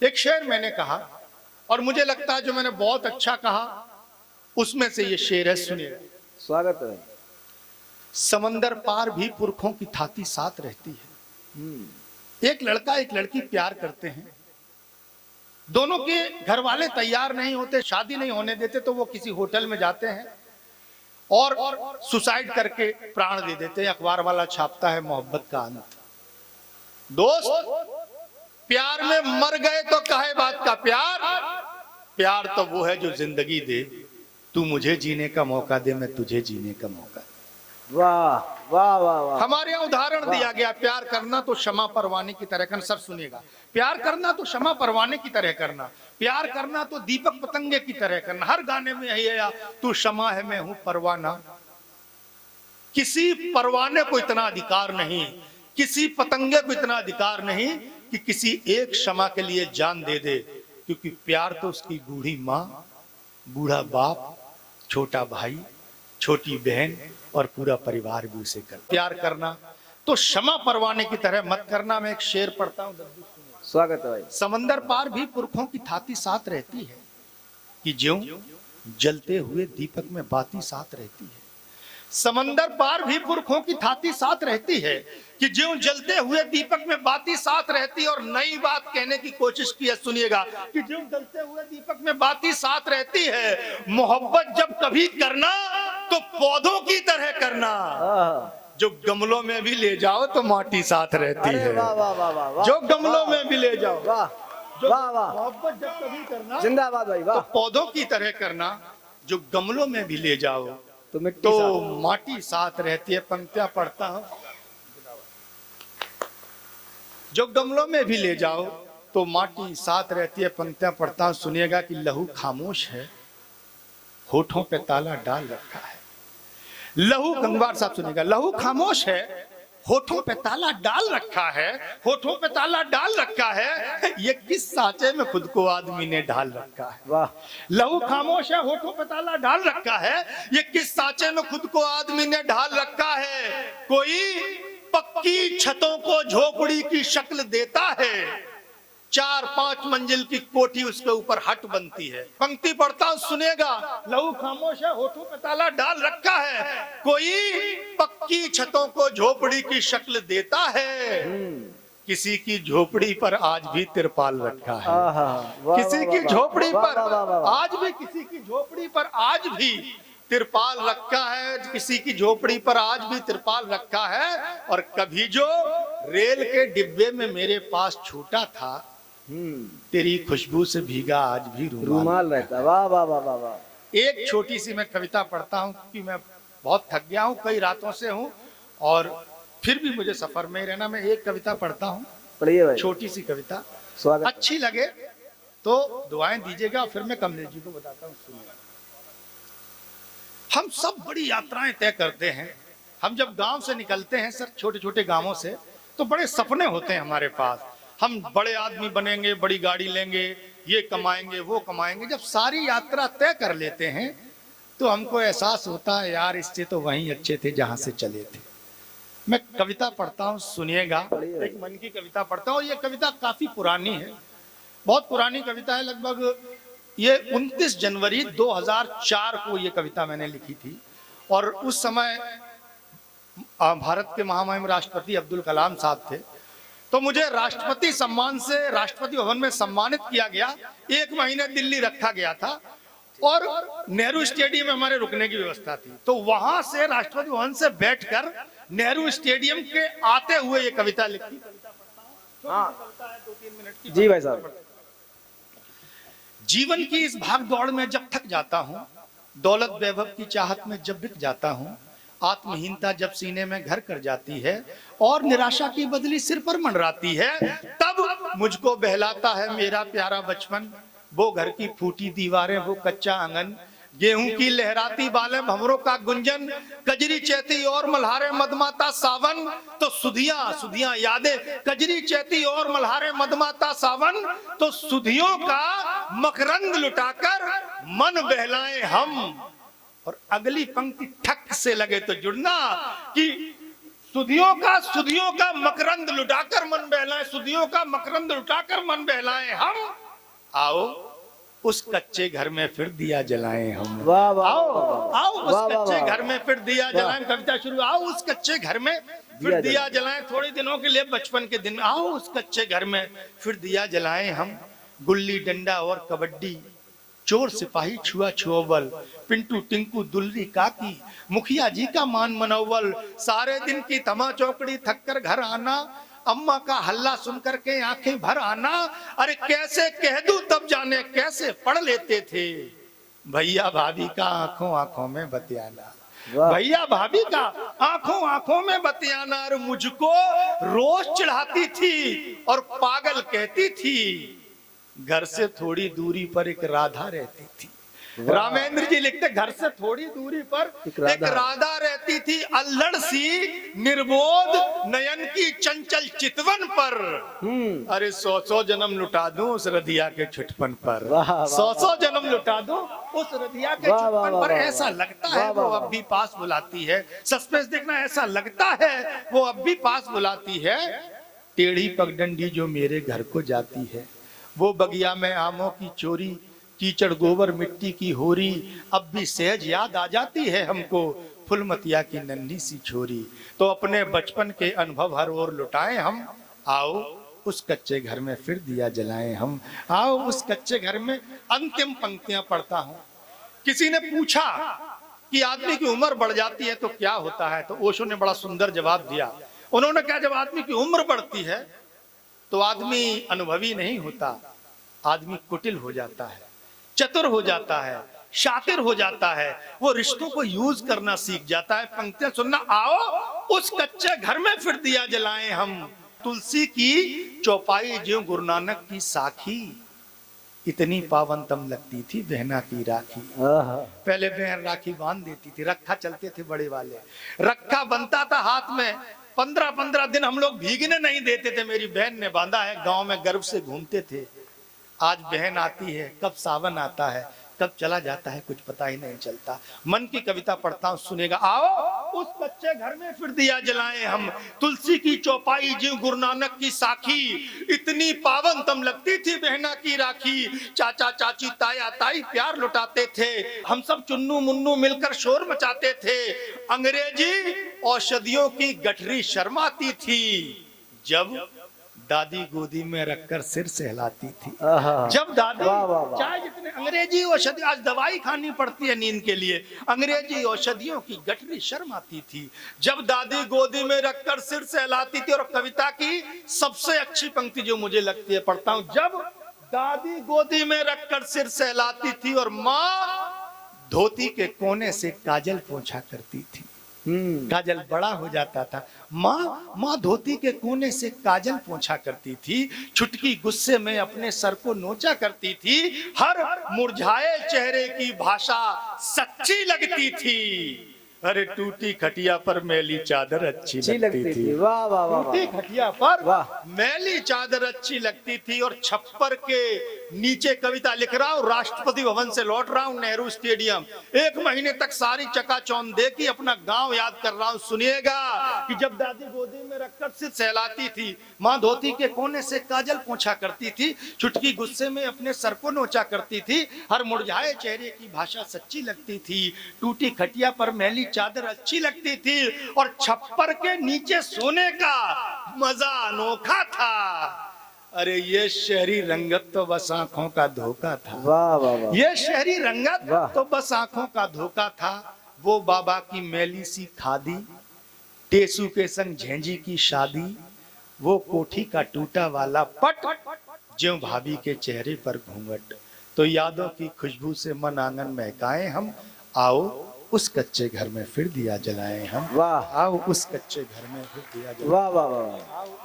एक शेर मैंने कहा और मुझे लगता है जो मैंने बहुत अच्छा कहा उसमें से ये शेर है, सुनिए। स्वागत है। समंदर पार भी पुरखों की थाती साथ रहती है। एक लड़का एक लड़की प्यार करते हैं, दोनों के घर वाले तैयार नहीं होते, शादी नहीं होने देते, तो वो किसी होटल में जाते हैं और सुसाइड करके प्राण दे देते हैं। अखबार वाला छापता है मोहब्बत का अंत। दोस्त, प्यार में मर गए तो काहे बात का प्यार, प्यार तो वो है जो जिंदगी दे, तू मुझे जीने का मौका दे, मैं तुझे जीने का मौका दे। वाह वाह वाह वाह। हमारे यहाँ उदाहरण दिया गया, प्यार करना तो क्षमा परवाने की तरह करना। सब सुनिएगा, प्यार करना तो क्षमा परवाने की तरह करना, प्यार करना तो दीपक पतंगे की तरह करना। हर गाने में यही है, तू क्षमा है मैं हूं परवाना। किसी परवाने को इतना अधिकार नहीं, किसी पतंगे को इतना अधिकार नहीं कि किसी एक क्षमा के लिए जान दे दे, क्योंकि प्यार तो उसकी बूढ़ी माँ, बूढ़ा बाप, छोटा भाई, छोटी बहन और पूरा परिवार भी उसे कर। प्यार करना तो क्षमा परवाने की तरह मत करना। मैं एक शेर पढ़ता हूं, स्वागत है भाई। समंदर पार भी पुरखों की थाती साथ रहती है, कि ज्यों जलते हुए दीपक में बाती साथ रहती है। समंदर पार भी पुरखों की थाती साथ रहती है, कि ज्यों जलते हुए दीपक में बाती साथ रहती है। और नई बात कहने की कोशिश की है, सुनिएगा, कि ज्यों जलते हुए दीपक में बाती साथ रहती है। मोहब्बत जब कभी करना तो पौधों की तरह करना, जो गमलों में भी ले जाओ तो माटी साथ रहती है। वाह वाह वाह वाह। जो गमलों में भी ले जाओ, वाह वाह वाह। मोहब्बत जब कभी करना जिंदाबाद भाई, वाह। तो पौधों की तरह करना, जो गमलों में भी ले जाओ तो मिट्टी तो साथ। माटी साथ रहती है। पंक्तियां पढ़ता हूं, जो गमलों में भी ले जाओ तो माटी साथ रहती है। पंक्तियां पढ़ता हूं, सुनिएगा, कि लहू खामोश है, होठों पे ताला डाल रखा है। लहू, गंगवार साहब सुनिएगा, लहू खामोश है, होठों पे ताला डाल रखा है, होठों पे ताला डाल रखा है, ये किस साँचे में खुद को आदमी ने ढाल रखा है। वाह। लहू खामोश है, होठों पे ताला डाल रखा है, ये किस साँचे में खुद को आदमी ने ढाल रखा है। कोई पक्की छतों को झोपड़ी की शक्ल देता है, 4-5 मंजिल की कोठी उसके ऊपर हट बनती है। पंक्ति पढ़ता हूं, सुनेगा, लहू खामोश है, होठों पे ताला डाल रखा है, कोई पक्की छतों को झोपड़ी की शक्ल देता है, किसी की झोपड़ी पर आज भी तिरपाल रखा है। किसी की झोपड़ी पर आज भी, किसी की झोपड़ी पर आज भी तिरपाल रखा है, किसी की झोपड़ी पर आज भी तिरपाल रखा है। और कभी जो रेल के डिब्बे में मेरे पास छूटा था, तेरी खुशबू से भीगा आज भी रूमाल रहता। वाह वाह वाह वाह वाह। एक छोटी सी मैं कविता पढ़ता हूँ, क्योंकि मैं बहुत थक गया हूँ, कई रातों से हूँ और फिर भी मुझे सफर में ही रहना। मैं एक कविता पढ़ता हूँ, पढ़िए भाई। छोटी सी कविता, स्वागत। अच्छी लगे तो दुआएं दीजिएगा। फिर मैं कमलेश जी को बताता हूँ, सुनिए। हम सब बड़ी यात्राएं तय करते हैं। हम जब गांव से निकलते हैं सर, छोटे छोटे गांवों से, तो बड़े सपने होते हैं हमारे पास। हम बड़े आदमी बनेंगे, बड़ी गाड़ी लेंगे, ये कमाएंगे, वो कमाएंगे। जब सारी यात्रा तय कर लेते हैं तो हमको एहसास होता है, यार इससे तो वहीं अच्छे थे जहां से चले थे। मैं कविता पढ़ता हूँ, सुनिएगा। एक मन की कविता पढ़ता हूँ। ये कविता काफी पुरानी है, बहुत पुरानी कविता है। लगभग ये 29 जनवरी 2004 को ये कविता मैंने लिखी थी। और उस समय भारत के महामहिम राष्ट्रपति अब्दुल कलाम साहब थे, तो मुझे राष्ट्रपति सम्मान से राष्ट्रपति भवन में सम्मानित किया गया। 1 महीने दिल्ली रखा गया था और नेहरू स्टेडियम में हमारे रुकने की व्यवस्था थी। तो वहां से राष्ट्रपति भवन से बैठकर नेहरू स्टेडियम के आते हुए ये कविता लिखी। हाँ 2-3 मिनट की। जी भाई साहब। जीवन की इस भाग दौड़ में जब थक जाता हूँ, दौलत वैभव की चाहत में जब बिक जाता हूँ, आत्महीनता जब सीने में घर कर जाती है और निराशा की बदली सिर पर मंडराती है, तब मुझको बहलाता है मेरा प्यारा बचपन। वो घर की फूटी दीवारें, वो कच्चा आंगन, गेहूं की लहराती बालें, भंवरों का गुंजन, कजरी चैती और मल्हारे मदमाता सावन। तो सुधियां सुधियां यादें, कजरी चैती और मल्हारे मदमाता सावन। तो सुधियों का मकरंद लुटाकर मन बहलाए हम। और अगली पंक्ति ठक से लगे तो जुड़ना, कि सुधियों का मकरंद लुटाकर मन बहलाए, सुधियों का मकरंद लुटाकर मन बहलाए हम, आओ उस कच्चे घर में फिर दिया जलाएं हम। वाह वाह आओ वाह, आओ उस वाह, वाह, कच्चे वाह। घर में फिर दिया जलाएं। कविता शुरू, आओ उस कच्चे घर में फिर दिया दिया जलाएं। थोड़े दिनों के लिए बचपन के दिन, आओ उस कच्चे घर में फिर दिया जलाएं हम। गुल्ली डंडा और कबड्डी, चोर सिपाही छुआ छुअवल, पिंटू टिंकू दुल्ली काकी, मुखिया जी का मान मनोवल, सारे दिन की तमा चौकड़ी थक कर घर आना, अम्मा का हल्ला सुन करके आंखें भर आना। अरे कैसे कह दूं तब जाने कैसे पढ़ लेते थे, भैया भाभी का आंखों आंखों में बतियाना, वाह। भैया भाभी का आंखों आंखों में बतियाना। और मुझको रोज चिढ़ाती थी और पागल कहती थी, घर से थोड़ी दूरी पर एक राधा रहती थी। रामेंद्र जी लिखते, घर से थोड़ी दूरी पर एक राधा रहती थी, अल्लड़ सी निर्बोध नयन की चंचल चितवन पर। अरे 100 जन्म लुटा दूं उस रधिया के छुटपन पर, वाह, वाह, 100 जन्म लुटा दूं उस रधिया के वाह, वाह, छुटपन पर। वाह, ऐसा लगता है वाह, वो वाह, अब भी पास बुलाती है। सस्पेंस देखना, ऐसा लगता है वो अब भी पास बुलाती है। टेढ़ी पगडंडी जो मेरे घर को जाती है, वो बगिया में आमों की चोरी, कीचड़ गोबर मिट्टी की होरी, अब भी सहज याद आ जाती है हमको, फुलमतिया की नन्ही सी छोरी। तो अपने बचपन के अनुभव हर ओर लुटाएं हम, आओ उस कच्चे घर में फिर दिया जलाएं हम। आओ उस कच्चे घर में। अंतिम पंक्तियां पढ़ता हूं। किसी ने पूछा कि आदमी की उम्र बढ़ जाती है तो क्या होता है, तो ओशो ने बड़ा सुंदर जवाब दिया। उन्होंने कहा, जब आदमी की उम्र बढ़ती है तो आदमी अनुभवी नहीं होता, आदमी कुटिल हो जाता है, चतुर हो जाता है, शातिर हो जाता है, वो रिश्तों को यूज करना सीख जाता है। पंक्तियां सुनना, आओ उस कच्चे घर में फिर दिया जलाएं हम। तुलसी की चौपाई ज्यों गुरु नानक की साखी, इतनी पावन तम लगती थी बहना की राखी। आहा। पहले बहन राखी बांध देती थी, रखा चलते थे बड़े वाले, रखा बनता था हाथ में, 15-15 दिन हम लोग भीगने नहीं देते थे, मेरी बहन ने बांधा है, गांव में गर्व से घूमते थे। आज बहन आती है, कब सावन आता है, कब चला जाता है, कुछ पता ही नहीं चलता। मन की कविता पढ़ता हूं, सुनेगा। आओ उस कच्चे घर में फिर दिया जलाएं हम। तुलसी की चौपाई ज्यों गुरु नानक की साखी, इतनी पावन तम लगती थी बहना की राखी। चाचा चाची ताया ताई प्यार लुटाते थे, हम सब चुन्नू मुन्नू मिलकर शोर मचाते थे। अंग्रेजी औषधियों की गठरी शर्माती थी, जब दादी गोदी में रखकर सिर सहलाती थी। जब दादी, वाह, वाह, वाह। चाहे जितने अंग्रेजी औषधि, आज दवाई खानी पड़ती है नींद के लिए, अंग्रेजी औषधियों की गठरी शर्माती थी, जब दादी गोदी में रखकर सिर सहलाती थी। और कविता की सबसे अच्छी पंक्ति जो मुझे लगती है, पढ़ता हूं। जब दादी गोदी में रखकर सिर सहलाती थी और माँ धोती के कोने से काजल पोंछा करती थी। काजल बड़ा हो जाता था, माँ धोती के कोने से काजल पोंछा करती थी, छुटकी गुस्से में अपने सर को नोचा करती थी, हर मुरझाए चेहरे की भाषा सच्ची लगती थी। अरे टूटी खटिया पर मैली चादर अच्छी लगती थी। वाह वाह वाह। टूटी खटिया पर वाह। मैली चादर अच्छी लगती थी। और छप्पर के नीचे कविता लिख रहा हूं, राष्ट्रपति भवन से लौट रहा हूं, नेहरू स्टेडियम, 1 महीने तक सारी चकाचौंध देखी, अपना गांव याद कर रहा हूं। सुनिएगा कि जब दादी गोदी में रखकर सिर सहलाती थी, माँ धोती के कोने से काजल पोंछा करती थी, छुटकी गुस्से में अपने सर को नोचा करती थी, हर मुरझाए चेहरे की भाषा सच्ची लगती थी, टूटी खटिया पर मैली चादर अच्छी लगती थी, और छप्पर के नीचे सोने का मजा अनोखा था। अरे ये शहरी रंगत तो बस आंखों का धोखा था। वाह वाह वाह। ये शहरी रंगत वाह। तो बस आंखों का धोखा था। वो बाबा की मैली सी खादी, टेसू के संग झेंझी की शादी, वो कोठी का टूटा वाला पट, ज्यों भाभी के चेहरे पर घूंघट। तो यादों की खुशबू से मन आंगन महकाएं हम, आओ उस कच्चे घर में फिर दिया जलाएं हम। वाह। आओ उस कच्चे घर में फिर दिया जलाएं। वाह वाह वाह।